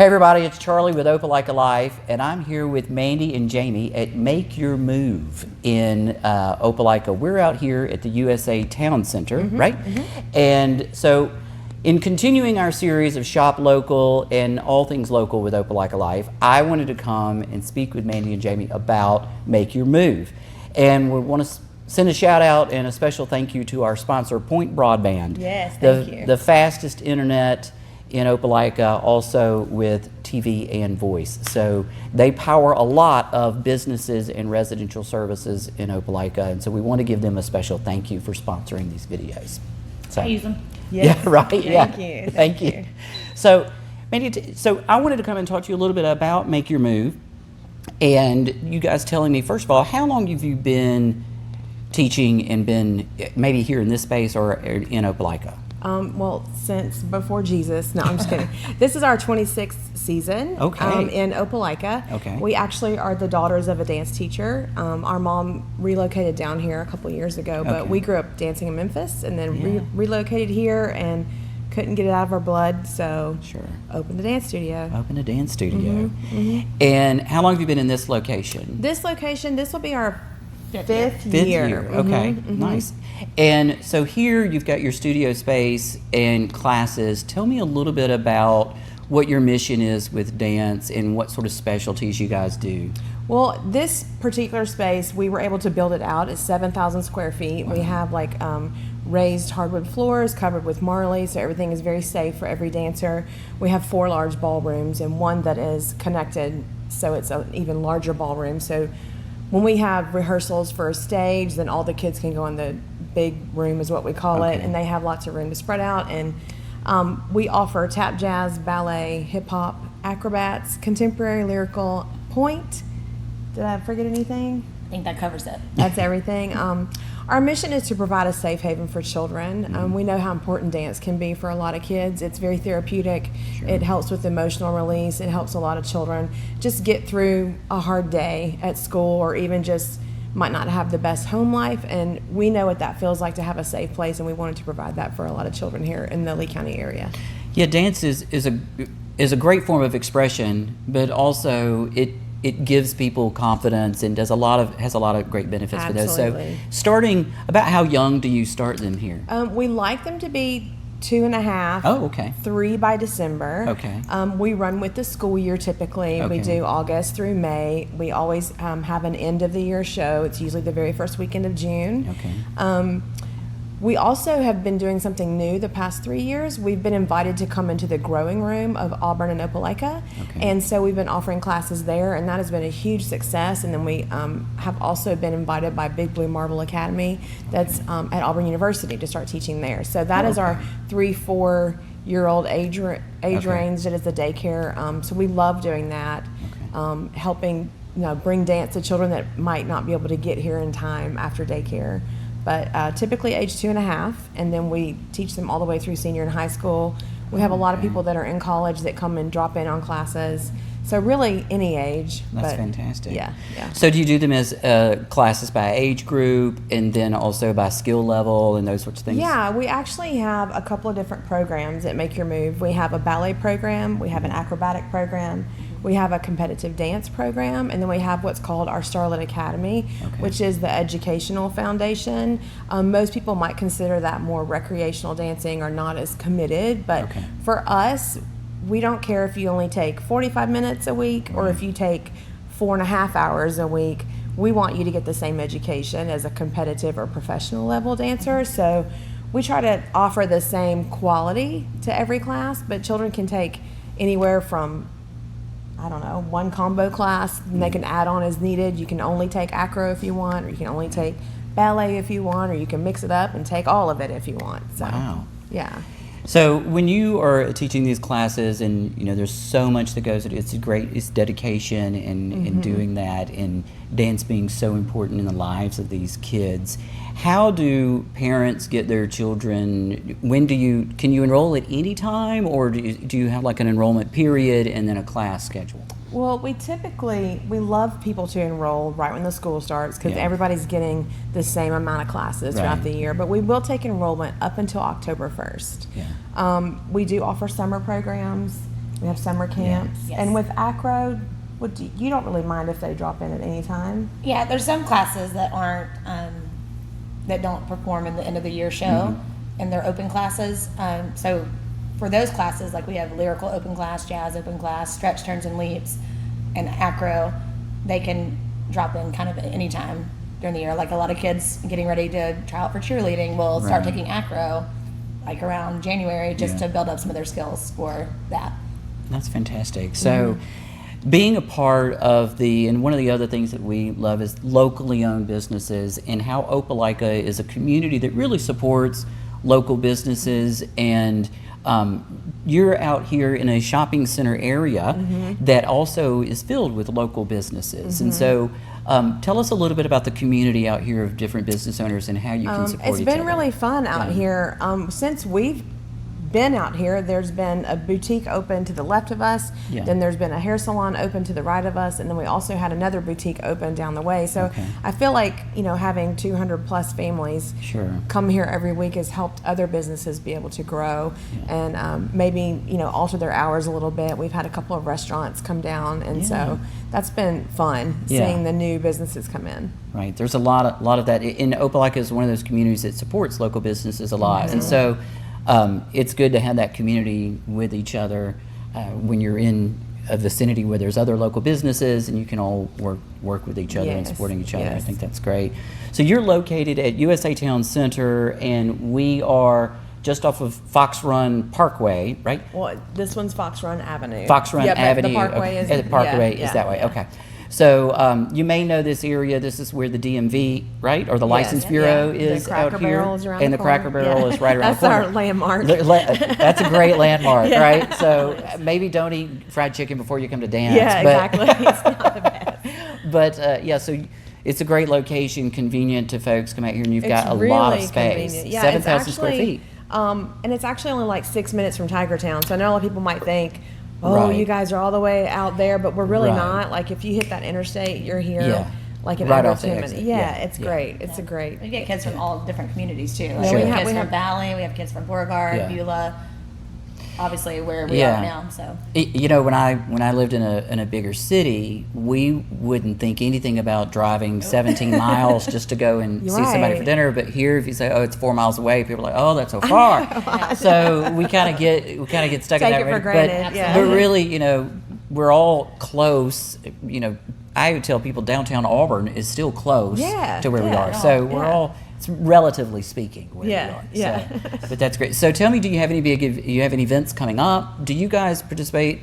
Hey everybody, it's Charlie with OpelikaLife, and I'm here with Mandy and Jamie at Make Your Move in Opelika. We're out here at the USA Town Center, right? And so, in continuing our series of Shop Local and all things local with OpelikaLife, I wanted to come and speak with Mandy and Jamie about Make Your Move. And we want to send a shout out and a special thank you to our sponsor, Point Broadband. Yes, thank you. The fastest internet in Opelika, also with TV and voice. So they power a lot of businesses and residential services in Opelika, and so we want to give them a special thank you for sponsoring these videos. So, I use them. Yes. Yeah, right. Thank you. Thank you. So, Mandy, so I wanted to come and talk to you a little bit about Make Your Move, and you guys telling me, first of all, how long have you been teaching and been maybe here in this space or in Opelika? Well, since before Jesus. No, I'm just kidding. This is our 26th season in Opelika. Okay. We actually are the daughters of a dance teacher. Our mom relocated down here a couple years ago, but we grew up dancing in Memphis and then relocated here and couldn't get it out of our blood, so opened a dance studio. Opened a dance studio. And how long have you been in this location? This will be our fifth year. Okay, nice. And so here you've got your studio space and classes. Tell me a little bit about what your mission is with dance and what sort of specialties you guys do. Well, this particular space, we were able to build it out. It's 7,000 square feet. We have like raised hardwood floors covered with marley, so everything is very safe for every dancer. We have 4 large ballrooms and one that is connected, so it's an even larger ballroom. So when we have rehearsals for a stage, then all the kids can go in the big room, is what we call it, and they have lots of room to spread out. And we offer tap, jazz, ballet, hip hop, acrobats, contemporary, lyrical, point. Did I forget anything? I think that covers it. That's everything. Our mission is to provide a safe haven for children. We know how important dance can be for a lot of kids. It's very therapeutic. It helps with emotional release. It helps a lot of children just get through a hard day at school, or even just might not have the best home life. And we know what that feels like to have a safe place, and we wanted to provide that for a lot of children here in the Lee County area. Yeah, dance is a great form of expression, but also it gives people confidence and has a lot of great benefits for those. So, starting, about how young do you start them here? We like them to be 2.5. Oh, okay. 3 by December. Okay. We run with the school year typically. We do August through May. We always have an end of the year show. It's usually the very first weekend of June. Okay. We also have been doing something new the past 3 years. We've been invited to come into the growing room of Auburn and Opelika. And so we've been offering classes there, and that has been a huge success. And then we have also been invited by Big Blue Marble Academy that's at Auburn University to start teaching there. So that is our 3-4-year-old age range that is the daycare. So we love doing that, helping bring dance to children that might not be able to get here in time after daycare. But typically age 2.5, and then we teach them all the way through senior and high school. We have a lot of people that are in college that come and drop in on classes. So really any age. That's fantastic. Yeah. So do you do them as classes by age group and then also by skill level and those sorts of things? Yeah, we actually have a couple of different programs that Make Your Move. We have a ballet program, we have an acrobatic program, we have a competitive dance program, and then we have what's called our Starlet Academy, which is the educational foundation. Most people might consider that more recreational dancing or not as committed, but for us, we don't care if you only take 45 minutes a week or if you take 4.5 hours a week. We want you to get the same education as a competitive or professional level dancer. So we try to offer the same quality to every class, but children can take anywhere from, I don't know, one combo class, and they can add on as needed. You can only take acro if you want, or you can only take ballet if you want, or you can mix it up and take all of it if you want. So, yeah. So when you are teaching these classes, and there's so much that goes into it, it's dedication and doing that, and dance being so important in the lives of these kids. How do parents get their children? Can you enroll at any time, or do you have like an enrollment period and then a class schedule? Well, we love people to enroll right when the school starts, because everybody's getting the same amount of classes throughout the year. But we will take enrollment up until October 1st. We do offer summer programs. We have summer camps. Yes. And with acro, you don't really mind if they drop in at any time? Yeah, there's some classes that aren't, that don't perform in the end of the year show, and they're open classes. So for those classes, like we have lyrical open class, jazz open class, stretch, turns, and leaps, and acro, they can drop in kind of at any time during the year. Like a lot of kids getting ready to try out for cheerleading will start taking acro like around January just to build up some of their skills for that. That's fantastic. So being a part of and one of the other things that we love is locally owned businesses, and how Opelika is a community that really supports local businesses. And you're out here in a shopping center area that also is filled with local businesses. And so tell us a little bit about the community out here of different business owners and how you can support each other. It's been really fun out here. Since we've been out here, there's been a boutique open to the left of us, then there's been a hair salon open to the right of us, and then we also had another boutique open down the way. So I feel like, having 200 plus families come here every week has helped other businesses be able to grow and maybe alter their hours a little bit. We've had a couple of restaurants come down, and so that's been fun seeing the new businesses come in. Right, there's a lot of that. In Opelika is one of those communities that supports local businesses a lot, and so it's good to have that community with each other when you're in a vicinity where there's other local businesses, and you can all work with each other and supporting each other. I think that's great. So you're located at USA Town Center, and we are just off of Fox Run Parkway, right? Well, this one's Fox Run Avenue. Fox Run Avenue. The Parkway is the Parkway is that way. Okay. So you may know this area. This is where the DMV, right, or the License Bureau is out here, and the Cracker Barrel is right around the corner. That's our landmark. That's a great landmark, right? So maybe don't eat fried chicken before you come to dance. Yeah, exactly. It's not the best. But so it's a great location, convenient to folks come out here, and you've got a lot of space. Convenient. Yeah, 7,000 square feet. And it's actually only like 6 minutes from Tiger Town. So I know a lot of people might think, you guys are all the way out there, but we're really not. Like if you hit that interstate, you're here like in under 2 minutes. It's great. It's a great. We get kids from all different communities too. Like we we have have kids from Valley, we have kids from Beauregard, Beulah. Obviously where we are now. So when I lived in a bigger city, we wouldn't think anything about driving 17 miles just to go and see somebody for dinner. But here, if you say, "Oh, it's 4 miles away," people are like, "Oh, that's so far." So we kind of get stuck in that. Take it for granted. But really, we're all close. I would tell people downtown Auburn is still close to where we are. So we're all. It's relatively speaking where we are. So, but that's great. So tell me, do you have any events coming up? Do you guys participate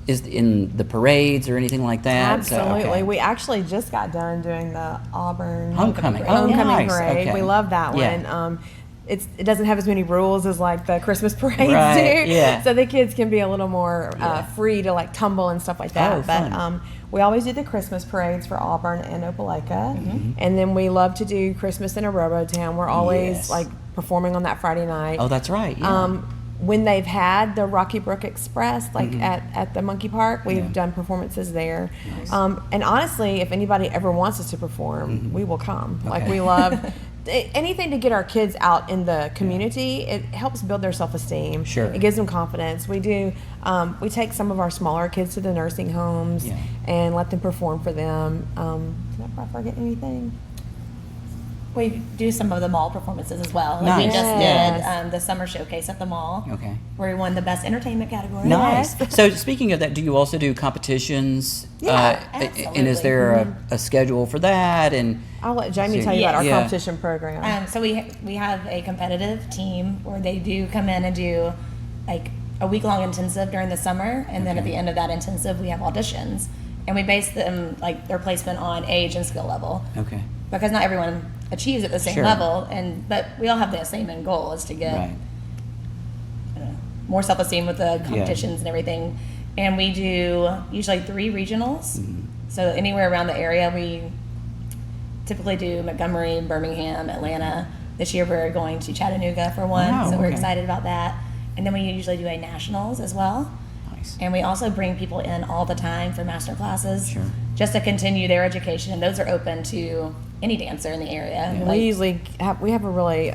is in the parades or anything like that? Absolutely. So, We actually just got done doing the Auburn Homecoming Parade. Okay. We love that one. It doesn't have as many rules as like the Christmas parades do. Yeah. So the kids can be a little more free to like tumble and stuff like that. Fun. We always do the Christmas parades for Auburn and Opelika. And then we love to do Christmas in a Robotown. We're always like performing on that Friday night. Oh, that's right. Yeah. When they've had the Rocky Brook Express, like at the Monkey Park, we've done performances there. Nice. And honestly, if anybody ever wants us to perform, we will come. Like we love anything to get our kids out in the community. It helps build their self-esteem. Sure. It gives them confidence. We do. We take some of our smaller kids to the nursing homes and let them perform for them. Did I forget anything? we do some of the mall performances as well. Like Nice. we just did the summer showcase at the mall. Okay. Where we won the best entertainment category. Nice. So speaking of that, do you also do competitions? Yeah, and is there a schedule for that? And I'll let Jamie tell you about our competition program. So we have a competitive team where they do come in and do like a week-long intensive during the summer, and then at the end of that intensive, we have auditions, and we base them like their placement on age and skill level. Okay. Because not everyone achieves at the same level, but we all have the same end goal, is to get more self-esteem with the competitions and everything. And we do usually 3 regionals. Mm-hmm. So anywhere around the area, we typically do Montgomery, Birmingham, Atlanta. This year we're going to Chattanooga for one, so we're excited about that. And then we usually do a nationals as well. Nice. And we also bring people in all the time for master classes, just to continue their education. And those are open to any dancer in the area. We usually have a really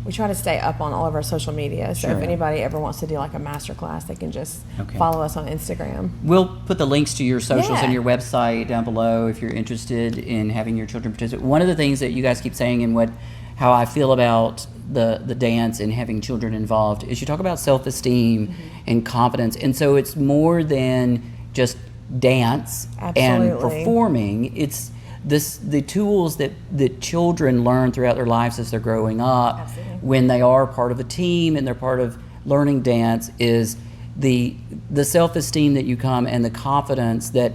we try to stay up on all of our social media. So Sure. if anybody ever wants to do like a master class, they can just Okay. follow us on Instagram. We'll put the links to your socials Yeah. and your website down below if you're interested in having your children participate. One of the things that you guys keep saying and how I feel about the dance and having children involved is you talk about self-esteem and confidence. And so it's more than just dance and Absolutely. performing. It's the tools that children learn throughout their lives as they're growing up, Absolutely. when they are part of a team and they're part of learning dance, is the self-esteem that you come and the confidence that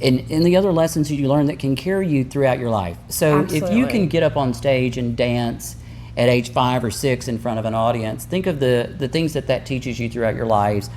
in the other lessons that you learn that can carry you throughout your life. So if you Absolutely. can get up on stage and dance at age 5 or 6 in front of an audience, think of the things that teaches you throughout your lives,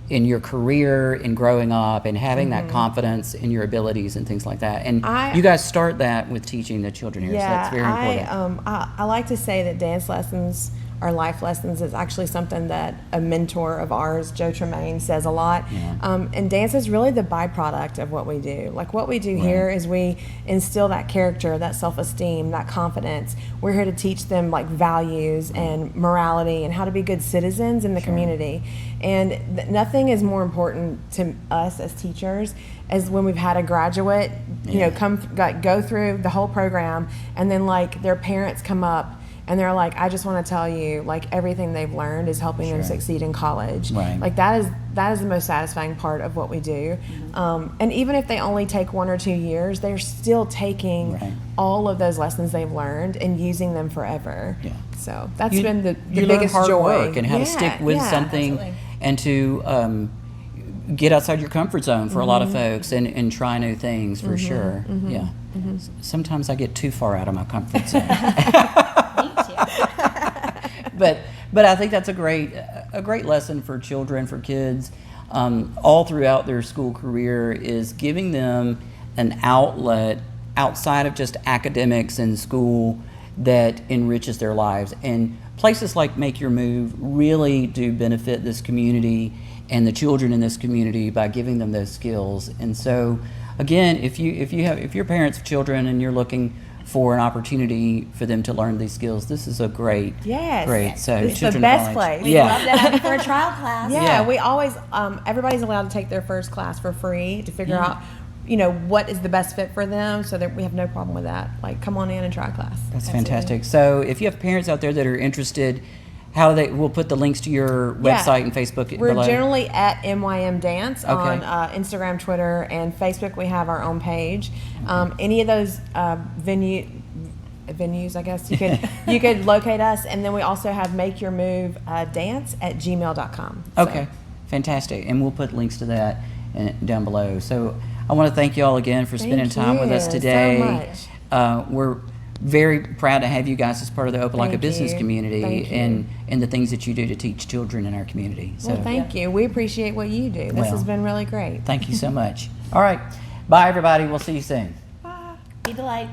in your career, in growing up, and having that confidence in your abilities and things like that. And you guys start that with teaching the children here, so that's very important. I like to say that dance lessons or life lessons is actually something that a mentor of ours, Joe Tremaine, says a lot. Yeah. And dance is really the byproduct of what we do. Like what we do here is we instill that character, that self-esteem, that confidence. We're here to teach them like values and morality and how to be good citizens in the community. And nothing is more important to us as teachers as when we've had a graduate, you know, go through the whole program, and then like their parents come up and they're like, I just want to tell you, like everything they've learned is helping them succeed in college. Right. Like that is the most satisfying part of what we do. And even if they only take 1 or 2 years, they're still taking all of those lessons they've learned and using them forever. Yeah. So that's You- been the you biggest learn hard joy. work and how to stick with something, absolutely. and to get outside your comfort zone for a lot of folks and try new things for sure. Yeah. Sometimes I get too far out of my comfort zone. Me too. But I think that's a great lesson for children, for kids, all throughout their school career, is giving them an outlet outside of just academics and school that enriches their lives. And places like Make Your Move really do benefit this community and the children in this community by giving them those skills. And so, again, if you're parents of children and you're looking for an opportunity for them to learn these skills, this is a great. So it's the Children best College. place. We'd love to have you for a trial class. Yeah, we always, everybody's allowed to take their first class for free to figure out, you know, what is the best fit for them, so that we have no problem with that. Like, come on in and try a class. That's fantastic. So if you have parents out there that are interested, we'll put the links to your website and Facebook We're below. generally at MYM Dance on Okay. Instagram, Twitter, and Facebook. We have our own page. Any of those venues, I guess, you could locate us. And then we also have Make Your Move Dance at gmail.com. Okay, fantastic. And we'll put links to that down below. So I want to thank you all again for spending time with us you today. so much. We're very proud to have you guys as part of the Opelika Thank business you. community Thank you. and the things that you do to teach children in our community. So Well, thank you. We appreciate what you do. This Well, has been really great. thank you so much. All right, bye everybody. We'll see you soon. Be the light.